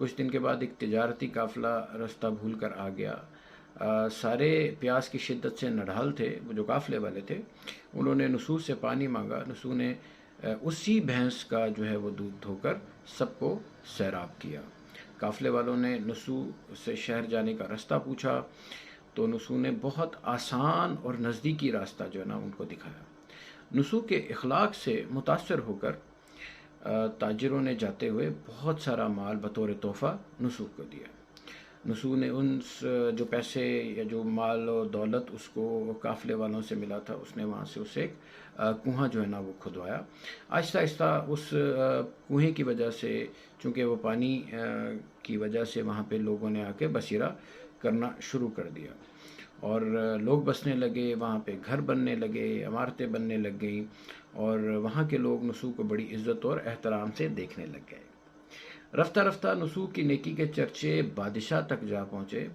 کچھ دن کے بعد ایک تجارتی قافلہ رستہ بھول کر آ گیا۔ سارے پیاس کی شدت سے نڈھال تھے، وہ جو قافلے والے تھے، انہوں نے نسو سے پانی مانگا۔ نسو نے اسی بھینس کا جو ہے وہ دودھ دھو کر سب کو سیراب کیا۔ قافلے والوں نے نسو سے شہر جانے کا راستہ پوچھا تو نسو نے بہت آسان اور نزدیکی راستہ جو ہے نا ان کو دکھایا۔ نسو کے اخلاق سے متاثر ہو کر تاجروں نے جاتے ہوئے بہت سارا مال بطور تحفہ نسو کو دیا۔ نسو نے ان جو پیسے یا جو مال و دولت اس کو قافلے والوں سے ملا تھا، اس نے وہاں سے اسے ایک کنواں جو ہے نا وہ کھدوایا۔ آہستہ آہستہ اس کنویں کی وجہ سے، چونکہ وہ پانی کی وجہ سے وہاں پہ لوگوں نے آ کے بسیرا کرنا شروع کر دیا، اور لوگ بسنے لگے، وہاں پہ گھر بننے لگے، عمارتیں بننے لگ گئیں، اور وہاں کے لوگ نسو کو بڑی عزت اور احترام سے دیکھنے لگ گئے۔ رفتہ رفتہ نسو کی نیکی کے چرچے بادشاہ تک جا پہنچے۔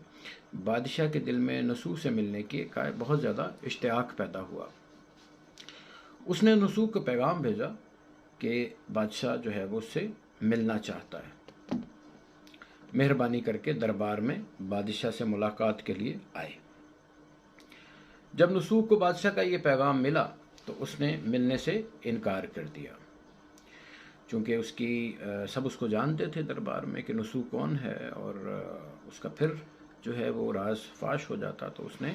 بادشاہ کے دل میں نسو سے ملنے کی بہت زیادہ اشتیاق پیدا ہوا۔ اس نے نسو کو پیغام بھیجا کہ بادشاہ جو ہے وہ اس سے ملنا چاہتا ہے، مہربانی کر کے دربار میں بادشاہ سے ملاقات کے لیے آئے۔ جب نسو کو بادشاہ کا یہ پیغام ملا تو اس نے ملنے سے انکار کر دیا، چونکہ اس کی سب اس کو جانتے تھے دربار میں کہ نسو کون ہے، اور اس کا پھر جو ہے وہ راز فاش ہو جاتا، تو اس نے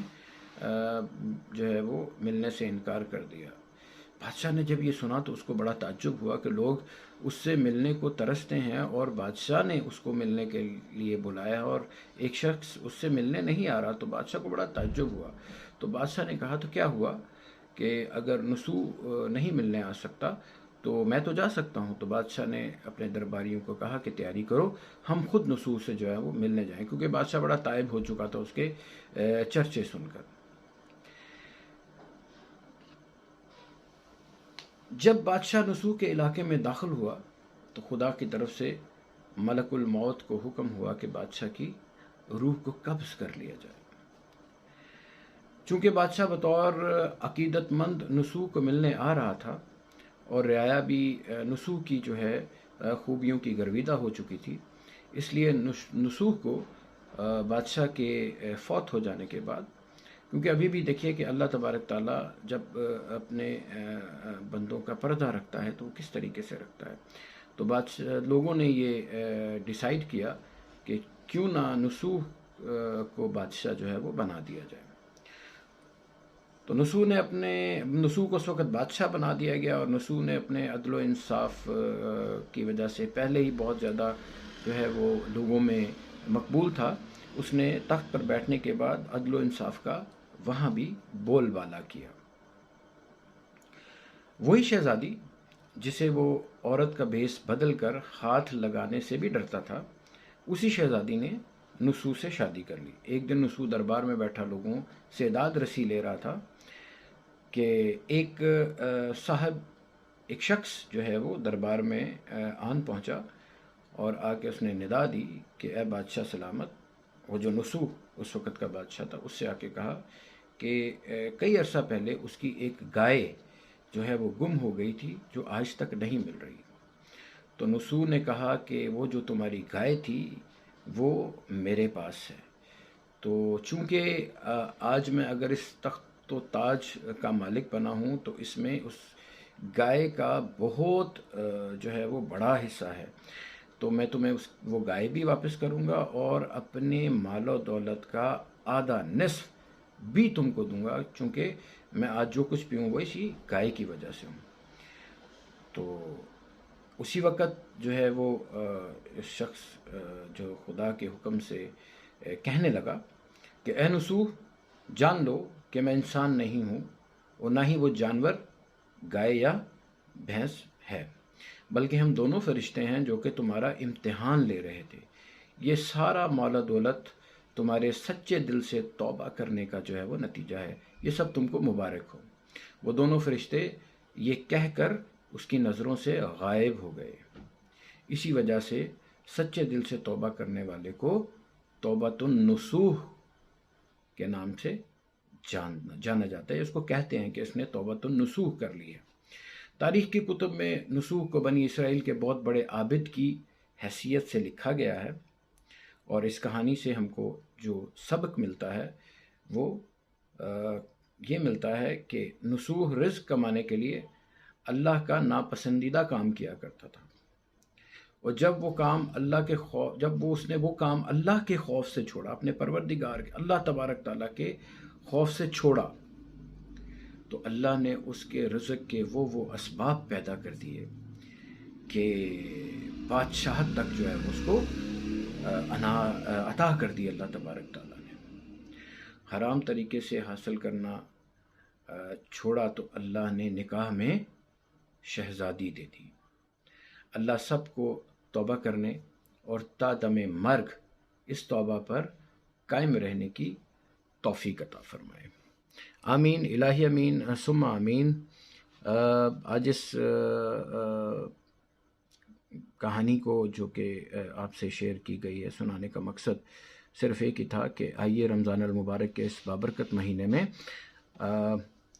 جو ہے وہ ملنے سے انکار کر دیا۔ بادشاہ نے جب یہ سنا تو اس کو بڑا تعجب ہوا کہ لوگ اس سے ملنے کو ترستے ہیں، اور بادشاہ نے اس کو ملنے کے لیے بلایا اور ایک شخص اس سے ملنے نہیں آ رہا، تو بادشاہ کو بڑا تعجب ہوا۔ تو بادشاہ نے کہا تو کیا ہوا کہ اگر نسو نہیں ملنے آ سکتا تو میں تو جا سکتا ہوں۔ تو بادشاہ نے اپنے درباریوں کو کہا کہ تیاری کرو، ہم خود نسو سے جو ہے وہ ملنے جائیں، کیونکہ بادشاہ بڑا تائب ہو چکا تھا اس کے چرچے سن کر۔ جب بادشاہ نسو کے علاقے میں داخل ہوا تو خدا کی طرف سے ملک الموت کو حکم ہوا کہ بادشاہ کی روح کو قبض کر لیا جائے۔ چونکہ بادشاہ بطور عقیدت مند نسو کو ملنے آ رہا تھا، اور رعایا بھی نسو کی جو ہے خوبیوں کی گرویدہ ہو چکی تھی، اس لیے نسو کو بادشاہ کے فوت ہو جانے کے بعد، کیونکہ ابھی بھی دیکھیے کہ اللہ تبارک تعالیٰ جب اپنے بندوں کا پردہ رکھتا ہے تو وہ کس طریقے سے رکھتا ہے، تو لوگوں نے یہ ڈیسائیڈ کیا کہ کیوں نہ نسو کو بادشاہ جو ہے وہ بنا دیا جائے۔ تو نسو کو اس وقت بادشاہ بنا دیا گیا، اور نسو نے اپنے عدل و انصاف کی وجہ سے پہلے ہی بہت زیادہ جو ہے وہ لوگوں میں مقبول تھا۔ اس نے تخت پر بیٹھنے کے بعد عدل و انصاف کا وہاں بھی بول بالا کیا۔ وہی شہزادی جسے وہ عورت کا بھیس بدل کر ہاتھ لگانے سے بھی ڈرتا تھا، اسی شہزادی نے نسو سے شادی کر لی۔ ایک دن نسو دربار میں بیٹھا لوگوں سے داد رسی لے رہا تھا کہ ایک شخص جو ہے وہ دربار میں آن پہنچا، اور آ کے اس نے ندا دی کہ اے بادشاہ سلامت۔ وہ جو نسو اس وقت کا بادشاہ تھا، اس سے آ کے کہا کہ کئی عرصہ پہلے اس کی ایک گائے جو ہے وہ گم ہو گئی تھی، جو آج تک نہیں مل رہی۔ تو نسو نے کہا کہ وہ جو تمہاری گائے تھی وہ میرے پاس ہے، تو چونکہ آج میں اگر اس تخت و تاج کا مالک بنا ہوں تو اس میں اس گائے کا بہت جو ہے وہ بڑا حصہ ہے، تو میں تمہیں وہ گائے بھی واپس کروں گا، اور اپنے مال و دولت کا آدھا نصف بھی تم کو دوں گا، چونکہ میں آج جو کچھ پیوں وہ اسی گائے کی وجہ سے ہوں۔ تو اسی وقت جو ہے وہ شخص جو خدا کے حکم سے کہنے لگا کہ اے نسو، جان لو کہ میں انسان نہیں ہوں، اور نہ ہی وہ جانور گائے یا بھینس ہے، بلکہ ہم دونوں فرشتے ہیں جو کہ تمہارا امتحان لے رہے تھے۔ یہ سارا مال و دولت تمہارے سچے دل سے توبہ کرنے کا جو ہے وہ نتیجہ ہے، یہ سب تم کو مبارک ہو۔ وہ دونوں فرشتے یہ کہہ کر اس کی نظروں سے غائب ہو گئے۔ اسی وجہ سے سچے دل سے توبہ کرنے والے کو توبۃ النصوح کے نام سے جانا جاتا ہے۔ اس کو کہتے ہیں کہ اس نے توبۃ النصوح کر لی ہے۔ تاریخ کی کتب میں نسوح کو بنی اسرائیل کے بہت بڑے عابد کی حیثیت سے لکھا گیا ہے، اور اس کہانی سے ہم کو جو سبق ملتا ہے وہ یہ ملتا ہے کہ نصوح رزق کمانے کے لیے اللہ کا ناپسندیدہ کام کیا کرتا تھا، اور جب وہ کام اس نے وہ کام اللہ کے خوف سے چھوڑا، اپنے پروردگار کے اللہ تبارک تعالیٰ کے خوف سے چھوڑا، تو اللہ نے اس کے رزق کے وہ اسباب پیدا کر دیے کہ بادشاہت تک جو ہے اس کو عطا کر دی اللہ تبارک تعالیٰ نے۔ حرام طریقے سے حاصل کرنا چھوڑا تو اللہ نے نکاح میں شہزادی دے دی۔ اللہ سب کو توبہ کرنے اور تا دم مرگ اس توبہ پر قائم رہنے کی توفیق عطا فرمائے۔ آمین، الہی امین، ثم آمین۔ آج اس کہانی کو جو کہ آپ سے شیئر کی گئی ہے، سنانے کا مقصد صرف ایک ہی تھا کہ آئیے رمضان المبارک کے اس بابرکت مہینے میں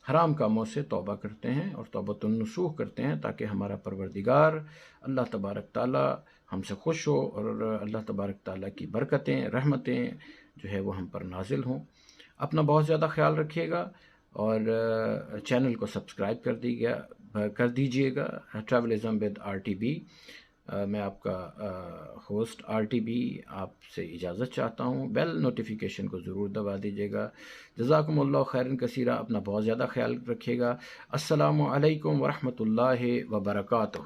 حرام کاموں سے توبہ کرتے ہیں اور توبۃ النصوح کرتے ہیں، تاکہ ہمارا پروردگار اللہ تبارک تعالیٰ ہم سے خوش ہو اور اللہ تبارک تعالیٰ کی برکتیں، رحمتیں جو ہے وہ ہم پر نازل ہوں۔ اپنا بہت زیادہ خیال رکھیے گا، اور چینل کو سبسکرائب کر دیجیے گا۔ ٹریولزم ود RTB، میں آپ کا ہوسٹ RTB آپ سے اجازت چاہتا ہوں۔ بیل نوٹیفیکیشن کو ضرور دبا دیجیے گا۔ جزاکم اللہ خیرن کثیرہ، اپنا بہت زیادہ خیال رکھیے گا۔ السلام علیکم ورحمۃ اللہ وبرکاتہ۔